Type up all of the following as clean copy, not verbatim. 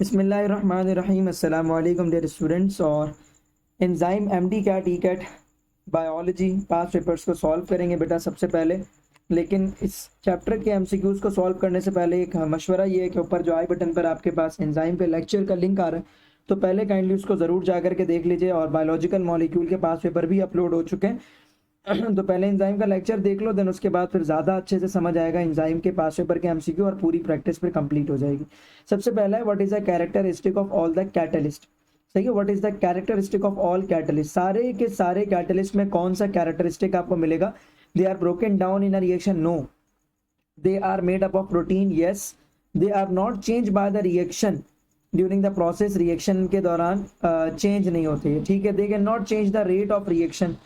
बिस्मिल्लाहिर्रहमानिर्रहीम। अस्सलाम वालेकुम डियर स्टूडेंट्स। और enzyme MD CAT E CAT biology past papers को सॉल्व करेंगे बेटा सबसे पहले। लेकिन इस चैप्टर के एमसीक्यूज को सॉल्व करने से पहले एक मशवरा ये है कि ऊपर जो आई बटन पर आपके पास एंजाइम के लेक्चर का लिंक आ रहा है, तो पहले काइंडली उसको ज़रूर जा करके देख लीजिए। और बायोलॉजिकल मॉलिक्यूल के पास पेपर भी अपलोड हो चुके हैं तो पहले एंजाइम का लेक्चर देख लो, देन उसके बाद फिर ज़्यादा अच्छे से समझ आएगा एंजाइम के पास पेपर के एमसीक्यू और पूरी प्रैक्टिस फिर कंप्लीट हो जाएगी। सबसे पहला है what is the characteristic of all the catalyst. सही है, what is the characteristic of all catalyst. सारे के सारे कैटलिस्ट में कौन सा कैरेक्टरिस्टिक आपको मिलेगा? They are broken down in a reaction, no. They are made up of protein, yes. They are not change by the reaction during the process, reaction के दौरान चेंज नहीं होती है, ठीक है। They can not change the rate of reaction,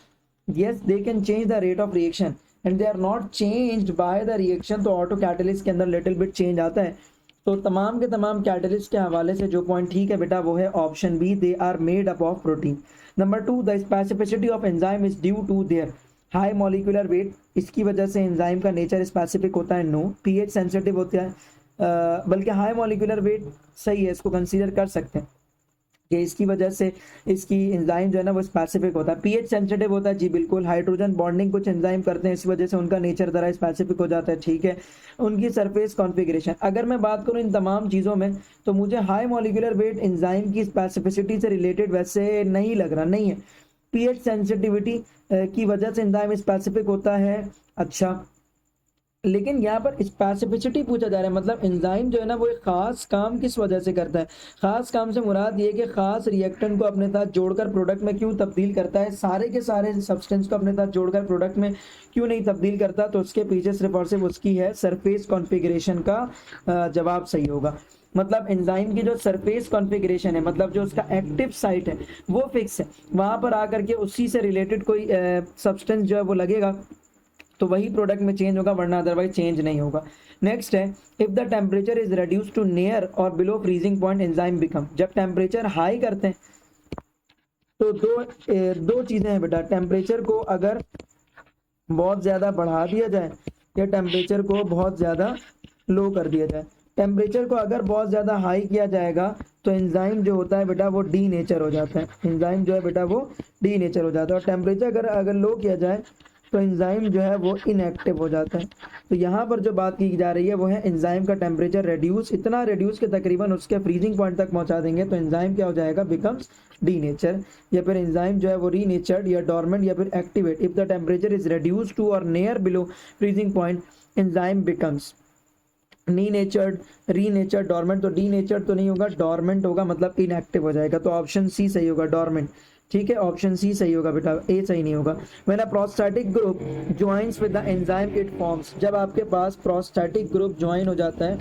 yes they can change the rate of reaction and they are not changed by the reaction। तो auto catalyst के अंदर लिटिल बिट चेंज आता है। तो तमाम के तमाम कैटलिस्ट के हवाले से जो पॉइंट ठीक है बेटा वो है option B, they are made up of protein. Number 2, the specificity of enzyme is due to their high molecular weight. इसकी वजह से एंजाइम का नेचर स्पेसिफिक होता है, नो। पीएच सेंसिटिव होता है, बल्कि हाई मॉलिक्यूलर वेट सही है, इसको कंसीडर कर सकते हैं कि इसकी वजह से इसकी एंजाइम जो है ना वो स्पेसिफिक होता है। पीएच सेंसिटिव होता है, जी बिल्कुल। हाइड्रोजन बॉन्डिंग कुछ एंजाइम करते हैं, इस वजह से उनका नेचर जरा स्पेसिफिक हो जाता है, ठीक है। उनकी सरफेस कॉन्फ़िगरेशन, अगर मैं बात करूं इन तमाम चीज़ों में, तो मुझे हाई मॉलिक्यूलर वेट एंजाइम की स्पेसिफिसिटी से रिलेटेड वैसे नहीं लग रहा, नहीं है। पीएच सेंसिटिविटी की वजह से एंजाइम स्पेसिफिक होता है, अच्छा। लेकिन यहाँ पर स्पेसिफिसिटी पूछा जा रहा है, मतलब एंजाइम जो है ना वो एक खास काम किस वजह से करता है। खास काम से मुराद ये कि खास रिएक्टेंट को अपने साथ जोड़कर प्रोडक्ट में क्यों तब्दील करता है, सारे के सारे सब्सटेंस को अपने साथ जोड़कर प्रोडक्ट में क्यों नहीं तब्दील करता। तो उसके पीछे सिर्फ और सिर्फ उसकी है सरफेस कॉन्फ़िगरेशन का जवाब सही होगा। मतलब एंजाइम की जो सरफेस कॉन्फ़िगरेशन है, मतलब जो उसका एक्टिव साइट है वो फिक्स है, वहां पर आकर के उसी से रिलेटेड कोई सब्सटेंस जो है वो लगेगा तो वही प्रोडक्ट में चेंज होगा, वरना अदरवाइज चेंज नहीं होगा। नेक्स्ट है, if the temperature is reduce to near or below freezing point enzyme become. जब टेम्परेचर हाई करते हैं तो दो चीजें हैं बेटा। टेम्परेचर को अगर बहुत ज्यादा बढ़ा दिया जाए या टेम्परेचर को बहुत ज्यादा लो कर दिया जाए। टेम्परेचर को अगर बहुत ज्यादा हाई किया जाएगा तो एंजाइम जो होता है बेटा वो डी नेचर हो जाता है, एंजाइम जो है बेटा वो डी नेचर हो जाता है। और टेम्परेचर अगर लो किया जाए तो एंजाइम जो है वो इनएक्टिव हो जाता है। तो यहाँ पर जो बात की जा रही है वो है एंजाइम का टेम्परेचर रेड्यूस, इतना रेड्यूस के तकरीबन उसके फ्रीजिंग पॉइंट तक पहुंचा देंगे तो एंजाइम क्या हो जाएगा, बिकम्स डी नेचर। या फिर एंजाइम जो है वो रीनेचर्ड या डॉर्मेंट या फिर activate. If the temperature is reduce to or near below freezing point enzyme becomes denatured, renatured, dormant. तो डी नेचर्ड तो नहीं होगा, डॉर्मेंट होगा, मतलब इनएक्टिव हो जाएगा। तो ऑप्शन सी सही होगा, डॉर्मेंट, ठीक है। ऑप्शन सी सही होगा बेटा, ए सही नहीं होगा। When a prostatic group joins with the enzyme it forms. जब आपके पास प्रोस्टैटिक ग्रुप ज्वाइन हो जाता है,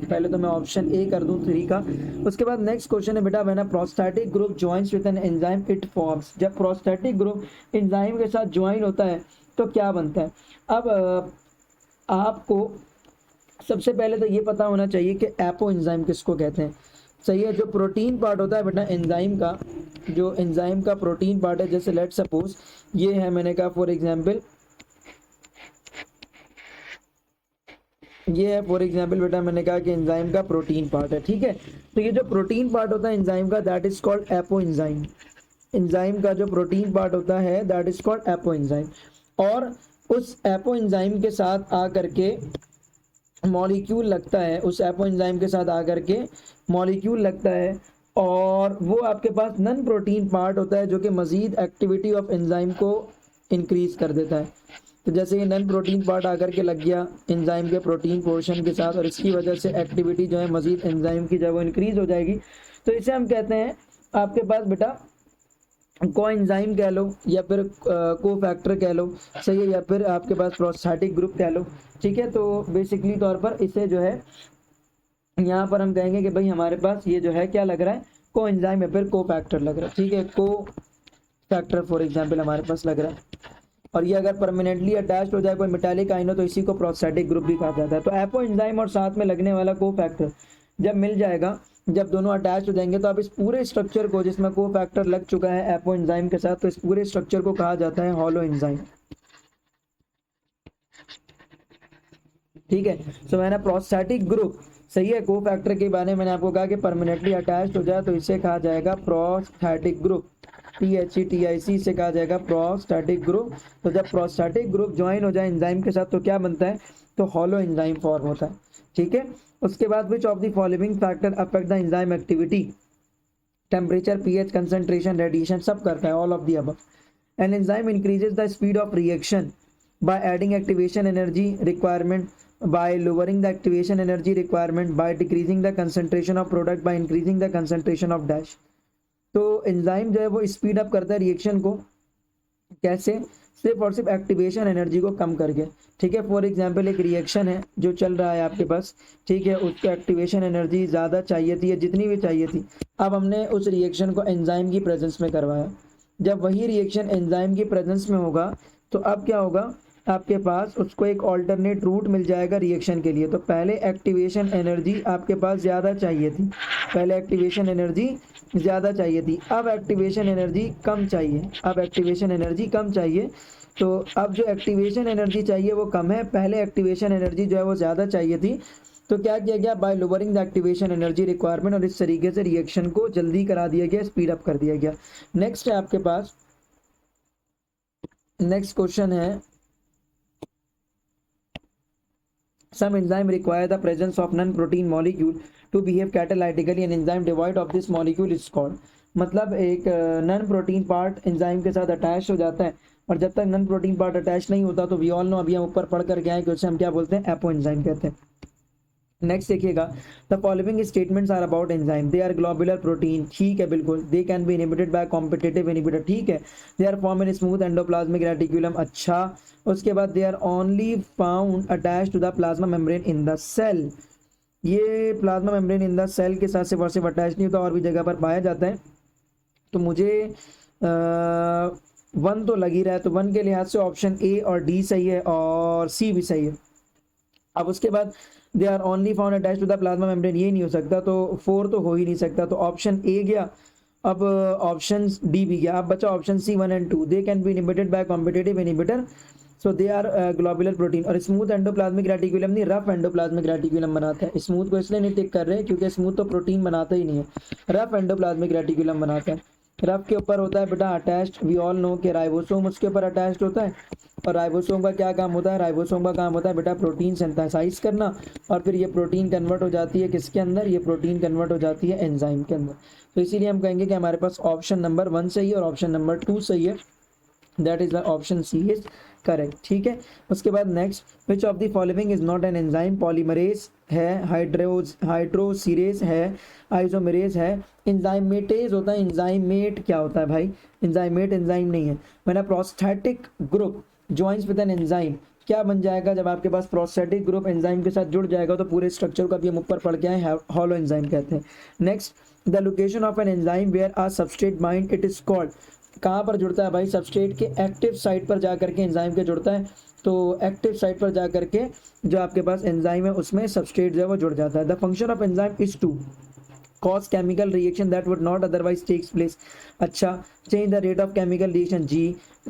पहले तो मैं ऑप्शन ए कर दूं 3 का। उसके बाद नेक्स्ट क्वेश्चन है बेटा, when a prostatic group joins with an enzyme it forms. जब प्रोस्टैटिक ग्रुप एंजाइम के साथ ज्वाइन होता है तो क्या बनता है। अब आपको सबसे पहले तो ये पता होना चाहिए कि एपो एंजाइम किसको कहते हैं। सही है, जो प्रोटीन पार्ट होता है बेटा एंजाइम का, जो एंजाइम का प्रोटीन पार्ट है, जैसे लेट सपोज ये है, मैंने कहा फॉर एग्जांपल ये है, फॉर एग्जांपल बेटा मैंने कहा कि एंजाइम का प्रोटीन पार्ट है, ठीक है। तो ये जो प्रोटीन पार्ट होता है एंजाइम का, that is called apo enzyme. Enzyme का जो प्रोटीन पार्ट होता है that is called apo enzyme. और उस एपो एंजाइम के साथ आकर के मॉलिक्यूल लगता है, उस एपो एंजाइम के साथ आकर के मॉलिक्यूल लगता है, और वो आपके पास नन प्रोटीन पार्ट होता है जो कि मजीद एक्टिविटी ऑफ एंजाइम को इंक्रीज कर देता है। तो जैसे ये नन प्रोटीन पार्ट आकर के लग गया एंजाइम के प्रोटीन पोर्शन के साथ, और इसकी वजह से एक्टिविटी जो है मजीद एंजाइम की जब वो इंक्रीज हो जाएगी, तो इसे हम कहते हैं आपके पास बेटा को एंजाइम कह लो या फिर को फैक्टर कह लो, सही है, या फिर आपके पास प्रोस्टैटिक ग्रुप कह लो, ठीक है। तो बेसिकली तौर पर इसे जो है यहाँ पर हम कहेंगे कि भाई हमारे पास ये जो है क्या लग रहा है, को एंजाइम या फिर को फैक्टर लग रहा है, ठीक है। को फैक्टर फॉर एग्जांपल हमारे पास लग रहा है। और ये अगर परमानेंटली अटैच्ड हो जाए कोई मेटालिक आयन हो तो इसी को प्रोस्टैटिक ग्रुप भी कहा जाता है। तो एपो एंजाइम और साथ में लगने वाला को फैक्टर जब मिल जाएगा, जब दोनों अटैच हो जाएंगे, तो आप इस पूरे स्ट्रक्चर को, जिसमें को फैक्टर लग चुका है एपो एंजाइम के साथ, तो इस पूरे स्ट्रक्चर को कहा जाता है हॉलो एंजाइम, ठीक है। So when a prostatic group सही है। को फैक्टर के बारे में मैंने आपको कहा कि परमानेंटली अटैच्ड हो जाए तो इसे कहा जाएगा प्रोस्थैटिक ग्रुप, PHETIC से कहा जाएगा प्रोस्थैटिक ग्रुप। तो जब प्रोस्थैटिक ग्रुप ज्वाइन हो जाए एंजाइम के साथ तो क्या बनता है, तो हॉलो एंजाइम फॉर्म होता है। ठीक है, उसके बाद विच of the following factor affect the enzyme activity, temperature, pH, concentration, radiation, सब करता है, all of the above. An enzyme increases the speed of reaction by adding activation energy requirement, by lowering the activation energy requirement, by decreasing the concentration of product, by increasing the concentration of dash। तो enzyme जो है वो speed up करता है reaction को, कैसे, सिर्फ और सिर्फ एक्टिवेशन एनर्जी को कम करके। ठीक है, फॉर एग्जांपल एक रिएक्शन है जो चल रहा है आपके पास, ठीक है, उसको एक्टिवेशन एनर्जी ज़्यादा चाहिए थी या जितनी भी चाहिए थी, अब हमने उस रिएक्शन को एंजाइम की प्रेजेंस में करवाया। जब वही रिएक्शन एंजाइम की प्रेजेंस में होगा तो अब क्या होगा, आपके पास उसको एक ऑल्टरनेट रूट मिल जाएगा रिएक्शन के लिए। तो पहले एक्टिवेशन एनर्जी आपके पास ज़्यादा चाहिए थी, पहले एक्टिवेशन एनर्जी ज़्यादा चाहिए थी, अब एक्टिवेशन एनर्जी कम चाहिए, अब एक्टिवेशन एनर्जी कम चाहिए। तो अब जो एक्टिवेशन एनर्जी चाहिए वो कम है, पहले एक्टिवेशन एनर्जी जो है वो ज़्यादा चाहिए थी। तो क्या किया गया, bye lowering the activation energy requirement, और इस तरीके से रिएक्शन को जल्दी करा दिया गया, स्पीड अप कर दिया गया। नेक्स्ट है आपके पास, नेक्स्ट क्वेश्चन है, some enzyme require the presence of non-protein molecule to behave catalytically, an enzyme devoid of this molecule is called। मतलब एक नॉन प्रोटीन पार्ट एंजाइम के साथ अटैच हो जाता है, और जब तक नॉन प्रोटीन पार्ट अटैच नहीं होता तो वी ऑल नो, अभी हम ऊपर पढ़ कर गए हैं कि उसे हम क्या बोलते हैं, एपो एंजाइम कहते हैं। नेक्स्ट देखिएगा, the following statements are about enzyme, they are globular protein, ठीक है बिल्कुल, they can be inhibited by competitive inhibitor, ठीक है, they are form in smooth endoplasmic reticulum, अच्छा, उसके बाद they are only found attach to the plasma membrane in the cell, ये plasma membrane in the cell के साथ सिर्फ और सिर्फ अटैच नहीं होता, और भी जगह पर पाया जाता है। तो मुझे 1 तो लग ही रहा है, तो 1 के लिहाज से ऑप्शन ए और डी सही है और सी भी सही है। अब उसके बाद they are only found attach to the plasma membrane, ये नहीं हो सकता, तो 4 तो हो ही नहीं सकता, तो ऑप्शन ए गया। अब ऑप्शन डी भी गया, अब बचा option C 1 and 2, they can be inhibited by competitive inhibitor, so they are globular protein. और स्मूथ एंडोप्लाज्मिक रेटिकुलम नहीं, रफ एंडोप्लाज्मिक रेटिकुलम बनाता है। स्मूथ को इसलिए नहीं टिक कर रहे क्योंकि स्मूथ तो प्रोटीन बनाता ही नहीं है, रफ एंडोप्लाज्मिक रेटिकुलम बनाता है। रफ के ऊपर होता है बेटा अटैच्ड, वी ऑल नो कि राइबोसोम उसके ऊपर अटैच्ड होता है, और राइबोसोम का क्या काम होता है, राइबोसोम का काम होता है बेटा प्रोटीन सिंथेसाइज करना, और फिर ये प्रोटीन कन्वर्ट हो जाती है किसके अंदर, ये प्रोटीन कन्वर्ट हो जाती है एंजाइम के अंदर। तो इसीलिए हम कहेंगे कि हमारे पास ऑप्शन नंबर 1 सही है और ऑप्शन नंबर 2 सही है, that is the option C is correct. ठीक है, उसके बाद next, which of the following is not an enzyme, polymerase है, हाइड्रोसीरेज है, आइसोमेरेज है, एंजाइमेटेज होता है, एंजाइमेट क्या होता है भाई, एंजाइमेट एंजाइम नहीं है। मैंने prosthetic group joins with an enzyme, क्या बन जाएगा, जब आपके पास प्रोस्थेटिक ग्रुप एंजाइम के साथ जुड़ जाएगा तो पूरे स्ट्रक्चर को अभी हम ऊपर पढ़ के आए, हॉलो एंजाइम कहते हैं। Next, the location of an enzyme where a substrate bind it is called, कहाँ पर जुड़ता है भाई, सबस्ट्रेट के एक्टिव साइट पर जाकर के एंजाइम के जुड़ता है, तो एक्टिव साइट पर जाकर के जो आपके पास एंजाइम है उसमें सबस्ट्रेट जो है वो जुड़ जाता है। The function of enzyme is to cause chemical reaction that would not otherwise takes place, अच्छा, change the rate of chemical reaction, जी,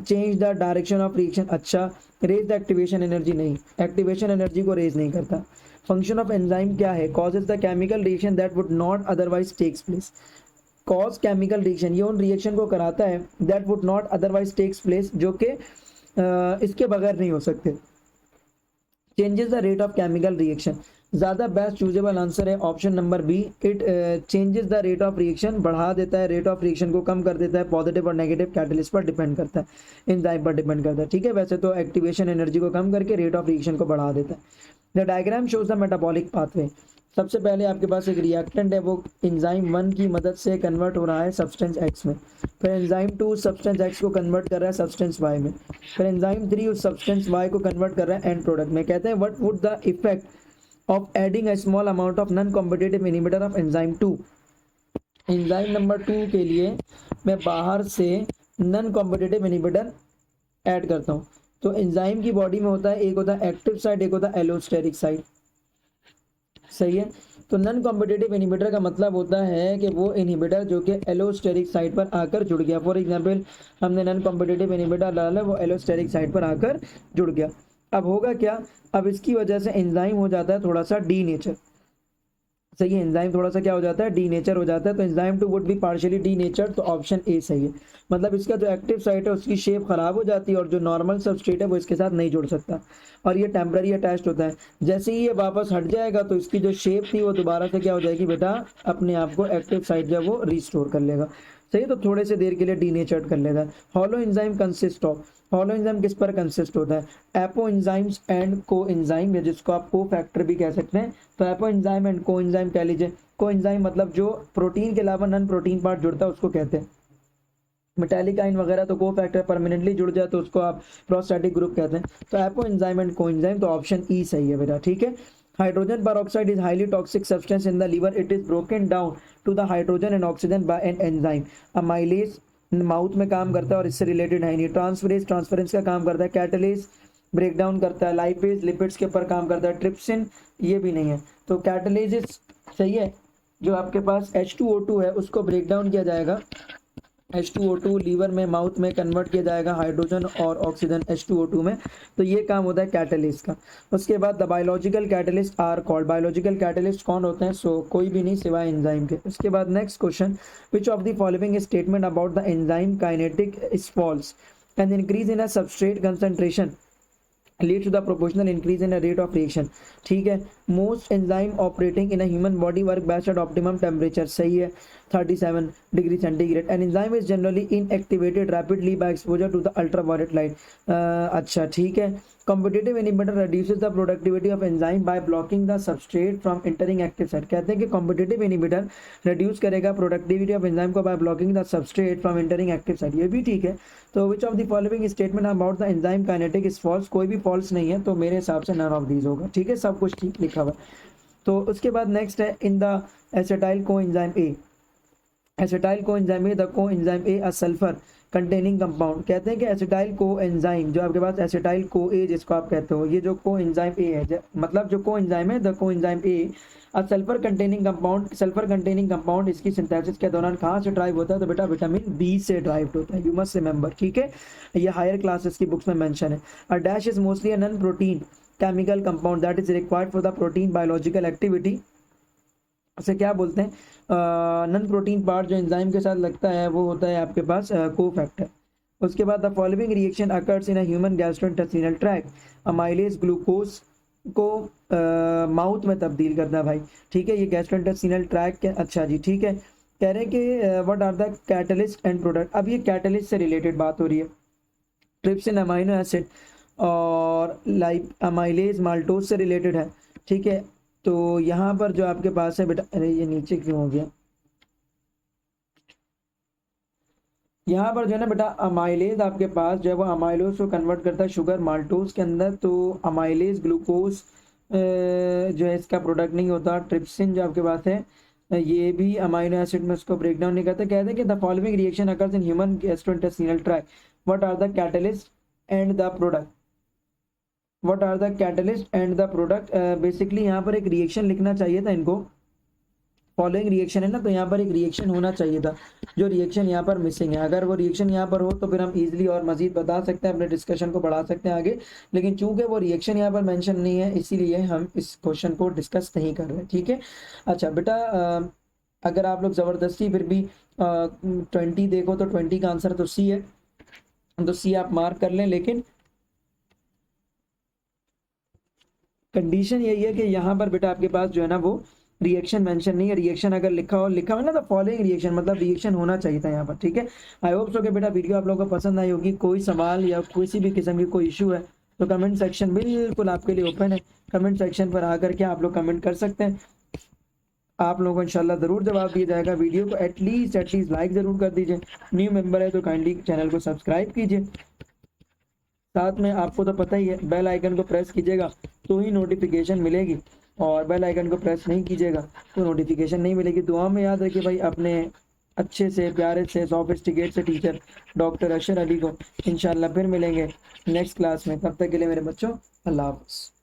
change the direction of reaction, अच्छा, raise the activation energy, नहीं, activation energy को raise नहीं करता। function of enzyme क्या है, causes the chemical reaction that would not otherwise takes place, cause chemical reaction, ये उन रिएक्शन को कराता है that would not otherwise takes place, जो कि इसके बगैर नहीं हो सकते। changes the rate of chemical reaction, ज़्यादा बेस्ट चूजेबल आंसर है option number B, it changes the rate of reaction, बढ़ा देता है, रेट ऑफ रिएक्शन को कम कर देता है, पॉजिटिव और नेगेटिव कैटलिस्ट पर डिपेंड करता है, एंजाइम पर डिपेंड करता है। ठीक है, वैसे तो एक्टिवेशन एनर्जी को कम करके रेट ऑफ रिएक्शन को बढ़ा देता है। The diagram shows the metabolic pathway, सबसे पहले आपके पास एक रिएक्टेंट है, वो एंजाइम 1 की मदद से कन्वर्ट हो रहा है सब्सटेंस एक्स में, फिर एंजाइम 2 सब्सटेंस एक्स को कन्वर्ट कर रहा है सब्सटेंस वाई में, फिर एंजाइम 3 उस सब्सटेंस वाई को कन्वर्ट कर रहा है एंड प्रोडक्ट में। कहते हैं what would the effect of adding a small amount of non-competitive inhibitor of enzyme 2, enzyme number 2 के लिए मैं बाहर से नॉन कॉम्पिटिटिव इनहिबिटर ऐड करता हूँ। तो एंजाइम की बॉडी में होता है, एक होता है एक्टिव साइड, एक होता है एलोस्टेरिक साइड, सही है। तो नॉन कॉम्पिटिटिव इनहिबिटर का मतलब होता है कि वो इनहिबिटर जो कि एलोस्टेरिक साइड पर आकर जुड़ गया। फॉर एग्जांपल हमने नॉन कॉम्पिटिटिव इनहिबिटर डाला, वो एलोस्टेरिक साइड पर आकर जुड़ गया। अब होगा क्या, अब इसकी वजह से एंजाइम हो जाता है थोड़ा सा डी नेचर, सही है, एंजाइम थोड़ा सा क्या हो जाता है, डीनेचर हो जाता है, तो enzyme too would be partially denature, तो ऑप्शन ए सही है। मतलब इसका जो एक्टिव साइट है उसकी शेप खराब हो जाती है और जो नॉर्मल सबस्ट्रेट है वो इसके साथ नहीं जुड़ सकता, और ये टेम्पररी अटैच्ड होता है। जैसे ही ये वापस हट जाएगा तो इसकी जो शेप थी वो दोबारा से क्या हो जाएगी बेटा, अपने आप को एक्टिव साइट जो है वो रिस्टोर कर लेगा। सही है, तो थोड़े से देर के लिए डीनेचर्ड कर लेगा। Hollow enzyme consist of, hollow enzyme किस पर कंसिस्ट होता है, एपो एंजाइम्स एंड को एंजाइम, या जिसको आप को फैक्टर भी कह सकते हैं। तो एपो एंजाइम एंड को एंजाइम कह लीजिए। को एंजाइम मतलब जो प्रोटीन के अलावा नॉन प्रोटीन पार्ट जुड़ता है उसको कहते हैं। मेटालिक आयन वगैरह तो को फैक्टर परमानेंटली जुड़ जाए तो उसको आप प्रोस्टैटिक ग्रुप कहते हैं। तो apoenzyme and coenzyme, तो ऑप्शन ई सही है बेटा, ठीक है। Hydrogen peroxide is highly toxic substance in the liver, it is broken down to the hydrogen and oxygen by an enzyme. Amylase mouth में काम करता है और इससे रिलेटेड है नहीं। ट्रांसफरेज ट्रांसफरेंस का काम करता है। कैटलेज ब्रेक डाउन करता है। लाइपेज लिपिड्स के ऊपर काम करता है। ट्रिप्सिन ये भी नहीं है, तो कैटलेज सही है। जो आपके पास H2O2 है उसको ब्रेक डाउन किया जाएगा, H2O2 लीवर में माउथ में कन्वर्ट किया जाएगा हाइड्रोजन और ऑक्सीजन H2O2 में, तो ये काम होता है कैटलिस्ट का। उसके बाद the biological catalyst are called, biological catalyst कौन होते हैं, सो कोई भी नहीं सिवाय एंजाइम के। उसके बाद next question, which of the following statement about the enzyme kinetic is false, an increase in a substrate concentration leads to the proportional increase in the rate of reaction, ठीक है। most enzyme operating in a human body work best at optimum temperature, सही है 37 degree centigrade. an enzyme is generally inactivated rapidly by exposure to the ultraviolet light, अच्छा ठीक है। competitive inhibitor reduces the productivity of enzyme by blocking the substrate from entering active site, कहते हैं कि competitive inhibitor reduce करेगा productivity of enzyme को by blocking the substrate from entering active site, ये भी ठीक है। तो which of the following statement about the enzyme kinetic is false, कोई भी false नहीं है, तो मेरे हिसाब से none of these होगा, ठीक है, सब कुछ ठीक लिखा हुआ है। तो उसके बाद नेक्स्ट है in the acetyl coenzyme A, acetyl coenzyme A, the coenzyme A a sulphur containing compound, कहते हैं कि एसिटाइल कोएंजाइम जो आपके पास एसिटाइल को ए जिसको आप कहते हो, ये जो कोएंजाइम ए है, मतलब जो कोएंजाइम है the coenzyme A a sulphur containing compound, sulphur containing compound इसकी सिंथेसिस के दौरान कहाँ से ड्राइव होता है, तो बेटा विटामिन बी से ड्राइव होता है, यू मस्ट रिमेंबर, ठीक है। ये हायर क्लासेस की बुक्स में मेंशन है। A dash is mostly a non protein chemical compound that is required for the protein biological activity, उसे क्या बोलते हैं, नॉन प्रोटीन पार्ट जो एंजाइम के साथ लगता है वो होता है आपके पास को फैक्टर। उसके बाद the following reaction occurs in a human gastrointestinal tract, amylase glucose को माउथ में तब्दील करता है भाई, ठीक है, ये गैस्ट्रोइंटेस्टाइनल ट्रैक्ट के, अच्छा जी ठीक है। कह रहे हैं कि what are the catalyst and product, अब ये कैटलिस्ट से रिलेटेड बात हो रही है। ट्रिप्सिन अमाइनो एसिड और लाइप अमाइलेज माल्टोज से रिलेटेड है, ठीक है। तो यहाँ पर जो आपके पास है बेटा, अरे ये नीचे क्यों हो गया, यहाँ पर जो है ना बेटा अमाइलेज आपके पास जो है वो अमाइलोज को कन्वर्ट करता है शुगर माल्टोज के अंदर, तो अमाइलेज ग्लूकोज जो है इसका प्रोडक्ट नहीं होता। ट्रिप्सिन जो आपके पास है ये भी अमाइनो एसिड में उसको ब्रेक डाउन नहीं करता। कहते हैं कि the following reaction occurs in human gastrointestinal tract, what are the catalyst and the product, what are the catalyst and the product, basically यहाँ पर एक रिएक्शन लिखना चाहिए था इनको, फॉलोइंग रिएक्शन है ना, तो यहाँ पर एक रिएक्शन होना चाहिए था, जो रिएक्शन यहाँ पर मिसिंग है। अगर वो रिएक्शन यहाँ पर हो तो फिर हम इजीली और मजीद बता सकते हैं, अपने डिस्कशन को बढ़ा सकते हैं आगे, लेकिन चूंकि वो रिएक्शन यहाँ पर मेंशन नहीं है इसीलिए हम इस क्वेश्चन को डिस्कस नहीं कर रहे, ठीक है। अच्छा बेटा अगर आप लोग ज़बरदस्ती फिर भी 20 देखो तो 20 का आंसर तो सी है, तो सी आप मार्क कर लें, लेकिन कंडीशन यही है कि यहाँ पर बेटा आपके पास जो है ना वो रिएक्शन मेंशन नहीं है। रिएक्शन अगर लिखा हो ना तो फॉलोइंग रिएक्शन मतलब रिएक्शन होना चाहिए था यहाँ पर, ठीक है। आई होप सो कि बेटा वीडियो आप लोगों को पसंद आई होगी। कोई सवाल या किसी भी किस्म की कोई इशू है तो कमेंट सेक्शन बिल्कुल आपके लिए ओपन है, कमेंट सेक्शन पर आकर के आप लोग कमेंट कर सकते हैं, आप लोगों को इंशाल्लाह ज़रूर जवाब दिया जाएगा। वीडियो को एटलीस्ट लाइक ज़रूर कर दीजिए, न्यू मेंबर है तो काइंडली चैनल को सब्सक्राइब कीजिए, साथ में आपको तो पता ही है बेल आइकन को प्रेस कीजिएगा तो ही नोटिफिकेशन मिलेगी, और बेल आइकन को प्रेस नहीं कीजिएगा तो नोटिफिकेशन नहीं मिलेगी। दुआ में याद रखिए भाई अपने अच्छे से प्यारे से सोफिस्टिकेट से टीचर डॉक्टर अशर अली को। इंशाल्लाह फिर मिलेंगे नेक्स्ट क्लास में, तब तक के लिए मेरे बच्चों अल्लाह हाफ़िज़।